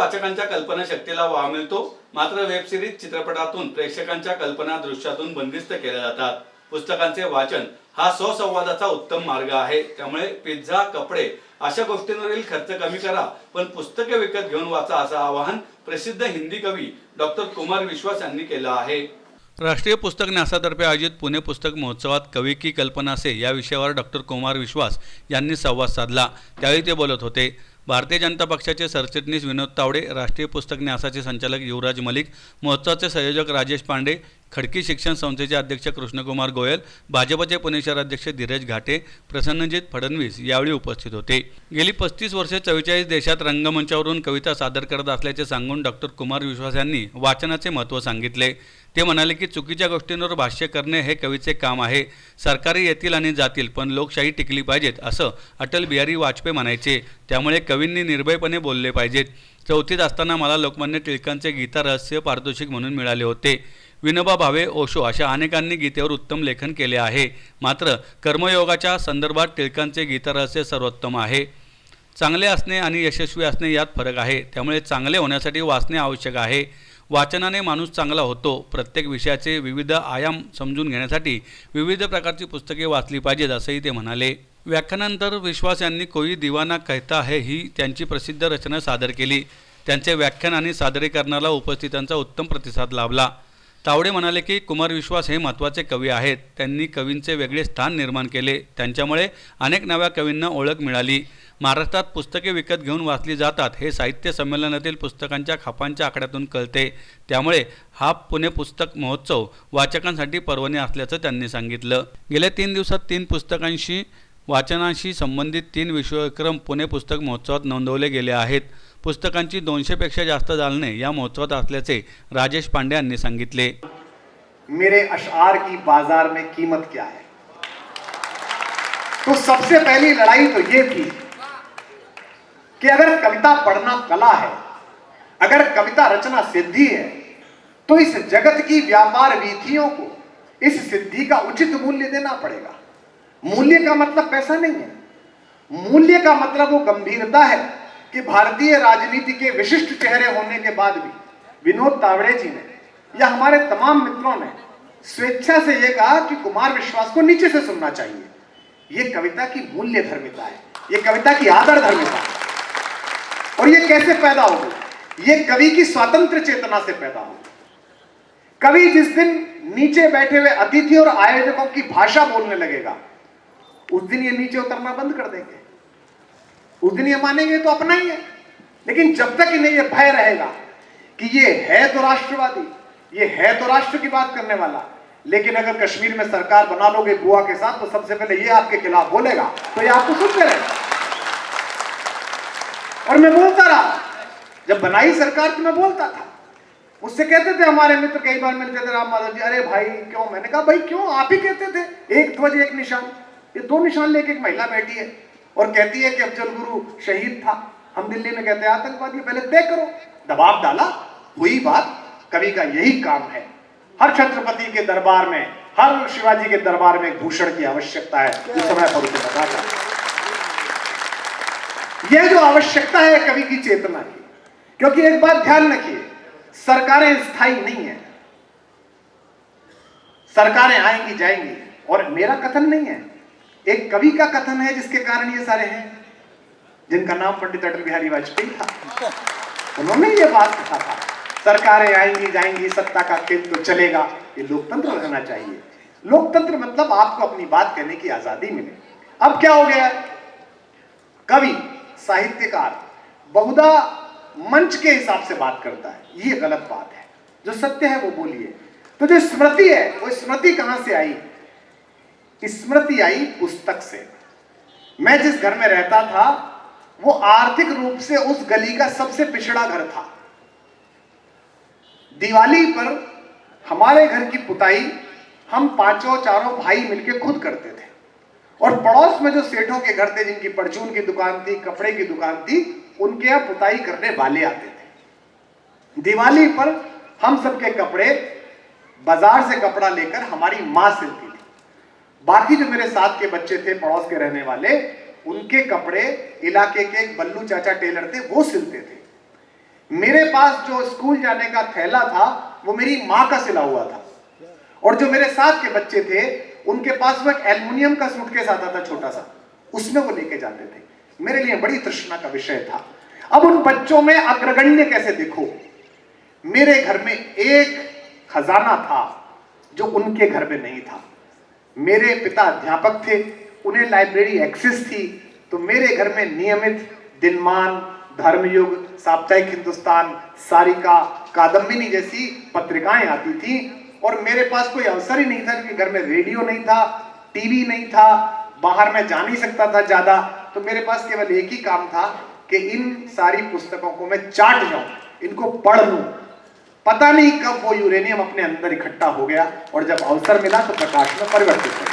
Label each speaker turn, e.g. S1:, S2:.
S1: वाचकांच्या कल्पनाशक्तीला वाव मिळतो, मात्र web series चित्रपटातून प्रेक्षकांच्या कल्पना दृश्यातून बंदिस्त केल्या जातात. पुस्तकांचे वाचन हा स्वसंवादाचा उत्तम मार्ग आहे. त्यामुळे पिझ्झा, कपडे अशा गोष्टींवरील खर्च कमी करा, पण पुस्तके विकत घेऊन वाचा, असं आवाहन प्रसिद्ध हिंदी कवी डॉक्टर कुमार विश्वास यांनी केलं आहे. राष्ट्रीय पुस्तक न्यासातर्फे आयोजित पुणे पुस्तक महोत्सवात कवी की कल्पना से या विषयावर डॉक्टर कुमार विश्वास यांनी संवाद साधला. त्यावेळी ते बोलत होते. भारतीय जनता पक्षाचे सरचिटणीस विनोद तावडे, राष्ट्रीय पुस्तक न्यासाचे संचालक युवराज मलिक, महोत्सवाचे संयोजक राजेश पांडे, खडकी शिक्षण संस्थेचे अध्यक्ष कृष्णकुमार गोयल, भाजपचे पुणे शहर अध्यक्ष धीरज घाटे, प्रसन्नजित फडणवीस यावेळी उपस्थित होते. गेली 35 वर्षे 44 देशात रंगमंचावरून कविता सादर करत असल्याचे सांगून डॉक्टर कुमार विश्वास यांनी वाचनाचे महत्त्व सांगितले. ते म्हणाले की चुकीच्या गोष्टींवर भाष्य करणे हे कवीचे काम आहे. सरकारी येतील आणि जातील, पण लोकशाही टिकली पाहिजेत, असं अटल बिहारी वाजपेयी म्हणायचे. त्यामुळे कवींनी निर्भयपणे बोलले पाहिजेत. 4थीत असताना मला लोकमान्य टिळकांचे गीता रहस्य पारितोषिक म्हणून मिळाले होते. विनोबा भावे, ओशो अशा अनेकांनी गीतेवर उत्तम लेखन केले आहे. मात्र कर्मयोगाच्या संदर्भात टिळकांचे गीता रहस्य सर्वोत्तम आहे. चांगले असणे आणि यशस्वी असणे यात फरक आहे. त्यामुळे चांगले होण्यासाठी वाचणे आवश्यक आहे. वाचनाने माणूस चांगला होतो. प्रत्येक विषयाचे विविध आयाम समजून घेण्यासाठी विविध प्रकारची पुस्तके वाचली पाहिजेत, असंही ते म्हणाले. व्याख्यानानंतर विश्वास यांनी कोई दिवाना कहता है ही त्यांची प्रसिद्ध रचना सादर केली. त्यांचे व्याख्यान आणि सादरीकरणाला उपस्थितांचा उत्तम प्रतिसाद लाभला. तावडे म्हणाले की कुमार विश्वास हे महत्त्वाचे कवी आहेत. त्यांनी कवींचे वेगळे स्थान निर्माण केले. त्यांच्यामुळे अनेक नव्या कवींना ओळख मिळाली. महाराष्ट्रात पुस्तके विकत घेऊन वाचली जातात हे साहित्य संमेलनातील पुस्तकांच्या खापांच्या आकड्यातून कळते. त्यामुळे हा पुणे पुस्तक महोत्सव वाचकांसाठी पर्वणी असल्याचं त्यांनी सांगितलं. गेल्या 3 दिवसात 3 पुस्तकांशी वाचनाशी संबंधित 3 विश्वविक्रम पुणे पुस्तक महोत्सवात नोंदवले गेले आहेत. पुस्तकांची 200पेक्षा जास्त दालने या महोत्सवात असल्याचे राजेश पांडे यांनी सांगितले.
S2: मेरे अशआर की बाजार में कीमत क्या है? तो सबसे पहली लड़ाई तो ये थी कि अगर कविता पढ़ना कला है, अगर कविता रचना सिद्धि है, तो इस जगत की व्यापार वीथियों को इस सिद्धि का उचित मूल्य देना पड़ेगा. मूल्य का मतलब पैसा नहीं है. मूल्य का मतलब वो गंभीरता है कि भारतीय राजनीति के विशिष्ट चेहरे होने के बाद भी विनोद तावड़े जी ने या हमारे तमाम मित्रों ने स्वेच्छा से यह कहा कि कुमार विश्वास को नीचे से सुनना चाहिए. ये कविता की मूल्य धर्मिता है, ये कविता की आदर धर्मिता है. और ये कैसे पैदा हो गई? ये कवि की स्वतंत्र चेतना से पैदा हो गई. कवि जिस दिन नीचे बैठे हुए अतिथि और आयोजकों की भाषा बोलने लगेगा, उस दिन ये नीचे उतरना बंद कर देंगे. उस दिन ये मानेंगे तो अपना ही है. लेकिन जब तक इन्हें ये भय रहेगा कि ये है तो राष्ट्रवादी, ये है तो राष्ट्र की बात करने वाला, लेकिन अगर कश्मीर में सरकार बना लोगे बुआ के साथ तो सबसे पहले ये आपके खिलाफ बोलेगा, तो ये आपको सुनते रहेगा. और मैं बोलता रहा, जब बनाई सरकार तो मैं बोलता था. मुझसे कहते थे हमारे मित्र, कई बार मिलते थे, राम माधव जी, अरे भाई क्यों? मैंने कहा भाई क्यों? आप ही कहते थे एक ध्वज एक निशान. ये 2 निशान लेके एक महिला बैठी है और कहती है कि अफजल गुरु शहीद था. हम दिल्ली में कहते हैं आतंकवादी. पहले तय करो. दबाव डाला, हुई बात. कवि का यही काम है. हर छत्रपति के दरबार में, हर शिवाजी के दरबार में भूषण की आवश्यकता है. इस समय पर उसे पता था. यह जो आवश्यकता है कवि की चेतना की, क्योंकि एक बात ध्यान रखिए, सरकारें स्थायी नहीं है. सरकारें आएंगी जाएंगी. और मेरा कथन नहीं है, एक कवि का कथन है जिसके कारण ये सारे हैं, जिनका नाम पंडित अटल बिहारी वाजपेयी था. उन्होंने ये बात कहा था, सरकारें आएंगी जाएंगी, सत्ता का खेल तो चलेगा. ये लोकतंत्र रहना चाहिए. लोकतंत्र मतलब आपको अपनी बात कहने की आजादी मिले. अब क्या हो गया? कवि, साहित्यकार बहुधा मंच के हिसाब से बात करता है. ये गलत बात है. जो सत्य है वो बोलिए. तो जो स्मृति है, वो स्मृति कहां से आई? स्मृति आई पुस्तक से. मैं जिस घर में रहता था वो आर्थिक रूप से उस गली का सबसे पिछड़ा घर था. दिवाली पर हमारे घर की पुताई हम 5 भाई मिलकर खुद करते थे. और पड़ोस में जो सेठों के घर थे, जिनकी परचून की दुकान थी, कपड़े की दुकान थी, उनके यहाँ पुताई करने वाले आते थे. दिवाली पर हम सबके कपड़े बाजार से कपड़ा लेकर हमारी मां सिलती थी. बाकी जो मेरे साथ के बच्चे थे, पड़ोस के रहने वाले, उनके कपड़े इलाके के एक बल्लू चाचा टेलर थे, वो सिलते थे. मेरे पास जो स्कूल जाने का थैला था वो मेरी माँ का सिला हुआ था, और जो मेरे साथ के बच्चे थे उनके पास वो एक एल्युमिनियम का सूटकेस आता था छोटा सा, उसमें वो लेके जाते थे। मेरे लिए बड़ी तृष्णा का विषय था। अब उन बच्चों में अग्रगण्य कैसे देखो, मेरे घर में एक खजाना था जो उनके घर में नहीं था। मेरे पिता अध्यापक थे, उन्हें लाइब्रेरी एक्सेस थी, तो मेरे घर में नियमित दिनमान, धर्मयुग, साप्ताहिक हिंदुस्तान, सारिका, कादम्बिनी जैसी पत्रिकाएं आती थी, और मेरे पास कोई अवसर ही नहीं था क्योंकि घर में रेडियो नहीं था, टीवी नहीं था, बाहर मैं जा नहीं सकता था ज्यादा, तो मेरे पास केवल एक ही काम था कि इन सारी पुस्तकों को मैं चाट जाऊं, इनको पढ़ लूं। पता नहीं कब वो यूरेनियम अपने अंदर इकट्ठा हो गया और जब अवसर मिला तो प्रकाश में परिवर्तित हो गया।